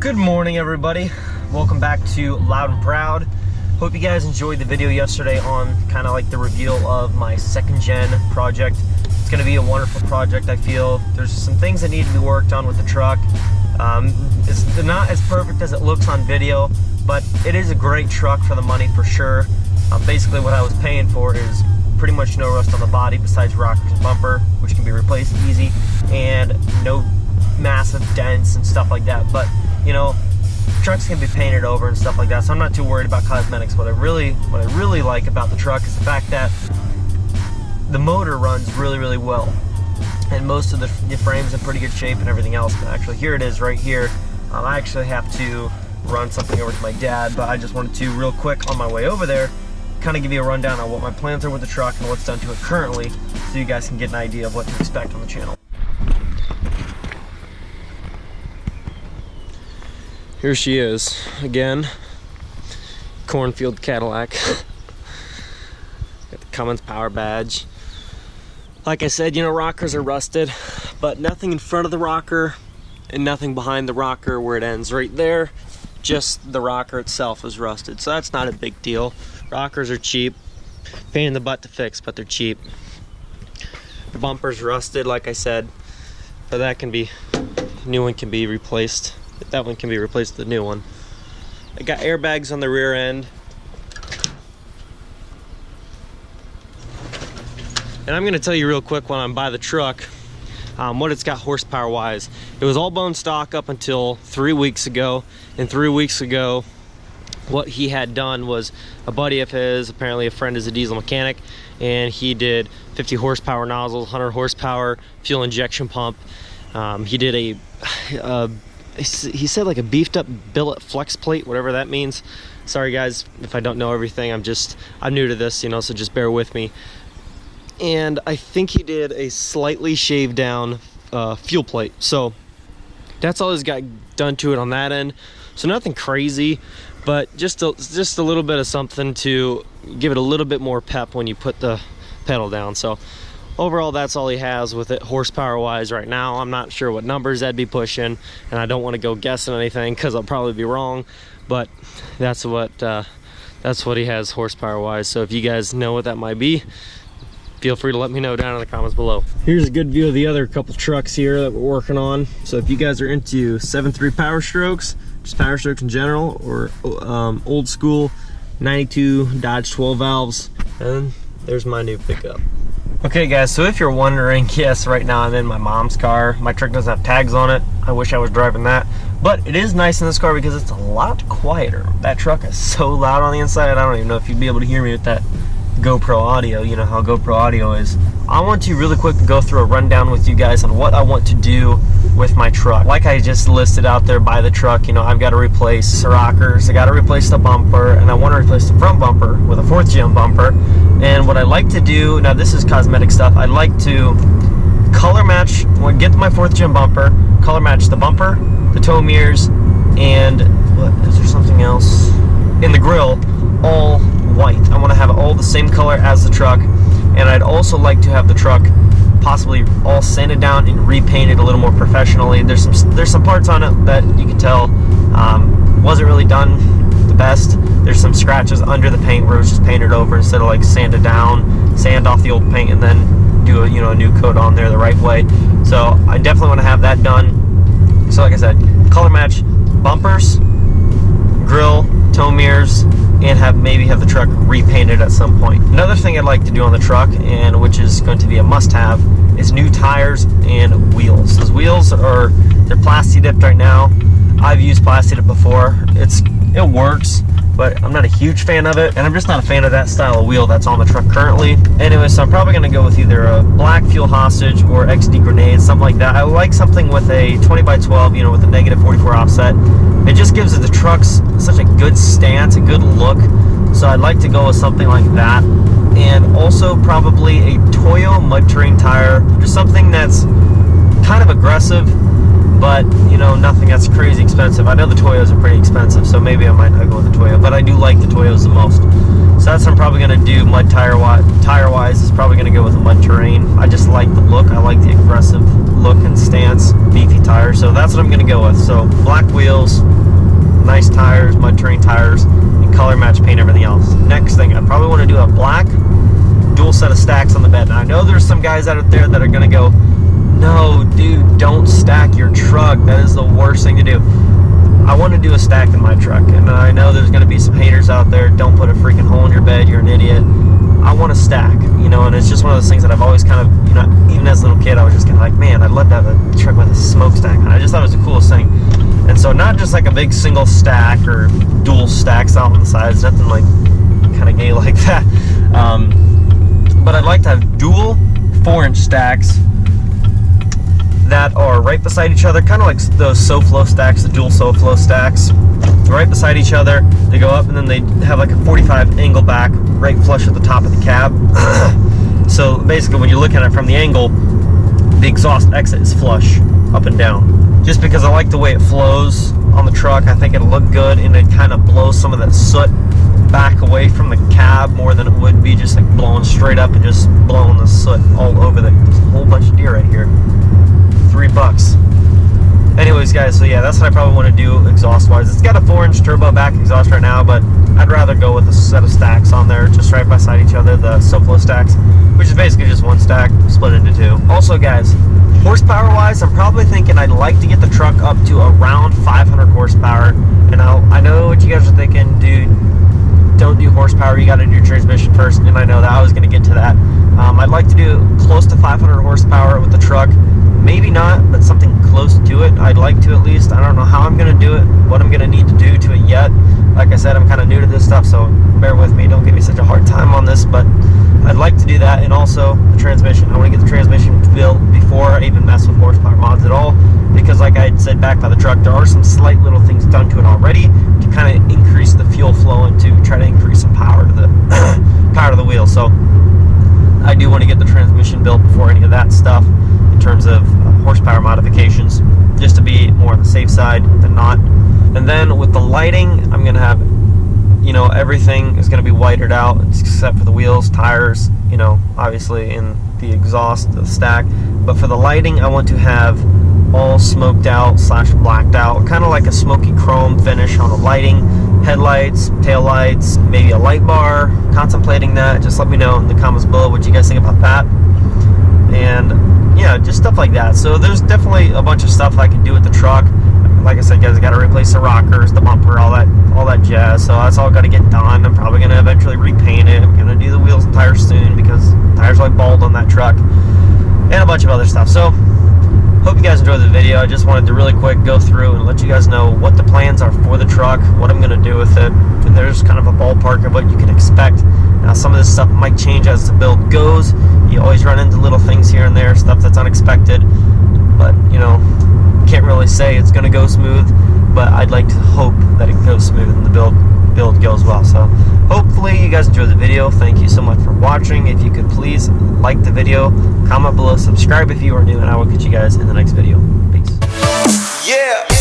Good morning, everybody. Welcome back to Loud and Proud. Hope you guys enjoyed the video yesterday on kind of like the reveal of my second gen project. It's going to be a wonderful project. I feel there's some things that need to be worked on with the truck. It's not as perfect as it looks on video, but it is a great truck for the money for sure. Basically what I was paying for is pretty much no rust on the body besides rockers and bumper, which can be replaced easy, and no massive dents and stuff like that. But you know, trucks can be painted over and stuff like that, so I'm not too worried about cosmetics. What I really like about the truck is the fact that the motor runs really well, and most of the frame's in pretty good shape and everything else. But actually, here it is right here. I actually have to run something over to my dad, but I just wanted to real quick on my way over there kind of give you a rundown on what my plans are with the truck and what's done to it currently, so you guys can get an idea of what to expect on the channel. Here she is again, cornfield Cadillac. Got the Cummins power badge. Like I said, you know, rockers are rusted, but nothing in front of the rocker and nothing behind the rocker where it ends right there. Just the rocker itself is rusted, so that's not a big deal. Rockers are cheap, pain in the butt to fix, but they're cheap. The bumper's rusted, like I said, but that can be, new one can be replaced. That one can be replaced with a new one. I got airbags on the rear end. And I'm gonna tell you real quick when I'm by the truck, what it's got horsepower wise. It was all bone stock up until 3 weeks ago. And 3 weeks ago, what he had done was a buddy of his, apparently a friend is a diesel mechanic, and he did 50 horsepower nozzles, 100 horsepower fuel injection pump. He did he said like a beefed up billet flex plate, whatever that means. Sorry guys if I don't know everything, I'm new to this, you know, so just bear with me. And I think he did a slightly shaved down fuel plate, so that's all he's got done to it on that end. So nothing crazy, but just a little bit of something to give it a little bit more pep when you put the pedal down. So overall, that's all he has with it horsepower wise right now. I'm not sure what numbers I'd be pushing, and I don't want to go guessing anything because I'll probably be wrong, but that's what he has horsepower wise. So if you guys know what that might be, feel free to let me know down in the comments below. Here's a good view of the other couple trucks here that we're working on. So if you guys are into 7.3 Powerstrokes, just Powerstrokes in general, or old school 92 Dodge 12 valves, and there's my new pickup. Okay guys, so if you're wondering, yes, right now I'm in my mom's car. My truck doesn't have tags on it. I wish I was driving that, but it is nice in this car because it's a lot quieter. That truck is so loud on the inside, I don't even know if you'd be able to hear me with that GoPro audio. You know how GoPro audio is. I want to really quick go through a rundown with you guys on what I want to do with my truck. Like I just listed out there by the truck, you know, I've got to replace the rockers, I got to replace the bumper, and I want to replace the front bumper with a 4th gen bumper. And what I like to do, now this is cosmetic stuff, I like to color match, when I get my 4th gen bumper, color match the bumper, the tow mirrors, and what is there something else? In the grill, all white. I want to have it all the same color as the truck, and I'd also like to have the truck possibly all sanded down and repainted a little more professionally. There's some parts on it that you can tell wasn't really done the best. There's some scratches under the paint where it was just painted over instead of like sanded down, sand off the old paint and then do a, you know, a new coat on there the right way. So I definitely want to have that done. So like I said, color match bumpers, grill, tow mirrors, and maybe have the truck repainted at some point. Another thing I'd like to do on the truck, and which is going to be a must-have, is new tires and wheels. Those wheels they're plasti dipped right now. I've used plasti dip before. It works, but I'm not a huge fan of it, and I'm just not a fan of that style of wheel that's on the truck currently. Anyway, so I'm probably going to go with either a black fuel hostage or XD grenade, something like that. I like something with a 20x12, you know, with a negative 44 offset. It just gives the trucks such a good stance, a good look. So I'd like to go with something like that. And also probably a Toyo mud terrain tire, just something that's kind of aggressive, but you know, nothing that's crazy expensive. I know the Toyos are pretty expensive, so maybe I might not go with the Toyo, but I do like the Toyos the most. So that's what I'm probably going to do. Mud tire-wise is probably going to go with a mud terrain. I just like the look. I like the aggressive look and stance, beefy tires. So that's what I'm going to go with. So black wheels, nice tires, mud terrain tires, and color match paint everything else. Next thing, I probably want to do a black dual set of stacks on the bed. Now I know there's some guys out there that are going to go, no, dude, don't stack your truck. That is the worst thing to do. I want to do a stack in my truck, and I know there's going to be some haters out there. Don't put a freaking hole in your bed, you're an idiot. I want to stack, you know, and it's just one of those things that I've always kind of, you know, even as a little kid, I was just kind of like, man, I'd love to have a truck with a smokestack on it. I just thought it was the coolest thing. And so not just like a big single stack or dual stacks out on the sides, nothing like kind of gay like that. But I'd like to have dual 4-inch stacks that are right beside each other, kind of like those SoFlo stacks, the dual SoFlo stacks, right beside each other. They go up and then they have like a 45 angle back, right flush at the top of the cab. So basically when you're looking at it from the angle, the exhaust exit is flush up and down. Just because I like the way it flows on the truck, I think it'll look good, and it kind of blows some of that soot back away from the cab more than it would be just like blowing straight up and just blowing the soot all over the, there's a whole bunch of deer right here. $3. Anyways, guys, so yeah, that's what I probably want to do exhaust wise. It's got a 4-inch turbo back exhaust right now, but I'd rather go with a set of stacks on there just right beside each other, the SoFlo stacks, which is basically just one stack split into two. Also, guys, horsepower wise, I'm probably thinking I'd like to get the truck up to around 500 horsepower. And I know what you guys are thinking, dude, don't do horsepower, you got to do transmission first. And I know that I was going to get to that. I'd like to do close to 500 horsepower with the truck. Maybe not, but something close to it. I'd like to at least. I don't know how I'm going to do it, what I'm going to need to do to it yet. Like I said, I'm kind of new to this stuff, so bear with me. Don't give me such a hard time on this, but I'd like to do that. And also the transmission. I want to get the transmission built before I even mess with horsepower mods at all, because like I said back by the truck, there are some slight little things done to it already to kind of increase the fuel flow and to try to increase some power to the power to the wheel. So I do want to get the transmission built before any of that stuff in terms of horsepower modifications, just to be more on the safe side than not. And then with the lighting, I'm going to have, you know, everything is going to be whited out except for the wheels, tires, you know, obviously in the exhaust, the stack. But for the lighting, I want to have all smoked out / blacked out, kind of like a smoky chrome finish on the lighting, headlights, tail lights, maybe a light bar. Contemplating that. Just let me know in the comments below what you guys think about that. And yeah, just stuff like that. So there's definitely a bunch of stuff I can do with the truck. Like I said, guys, I got to replace the rockers, the bumper, all that jazz. So that's all got to get done. I'm probably going to eventually repaint it. I'm going to do the wheels and tires soon because tires are like bald on that truck, and a bunch of other stuff. So hope you guys enjoyed the video. I just wanted to really quick go through and let you guys know what the plans are for the truck, what I'm going to do with it, and there's kind of a ballpark of what you can expect. Now, some of this stuff might change as the build goes. You always run into little things here and there, stuff that's unexpected, but you know, can't really say it's going to go smooth, but I'd like to hope that it goes smooth and the build goes well. So hopefully you guys enjoyed the video. Thank you so much for watching. If you could please like the video, comment below, subscribe if you are new, and I will catch you guys in the next video. Peace. Yeah.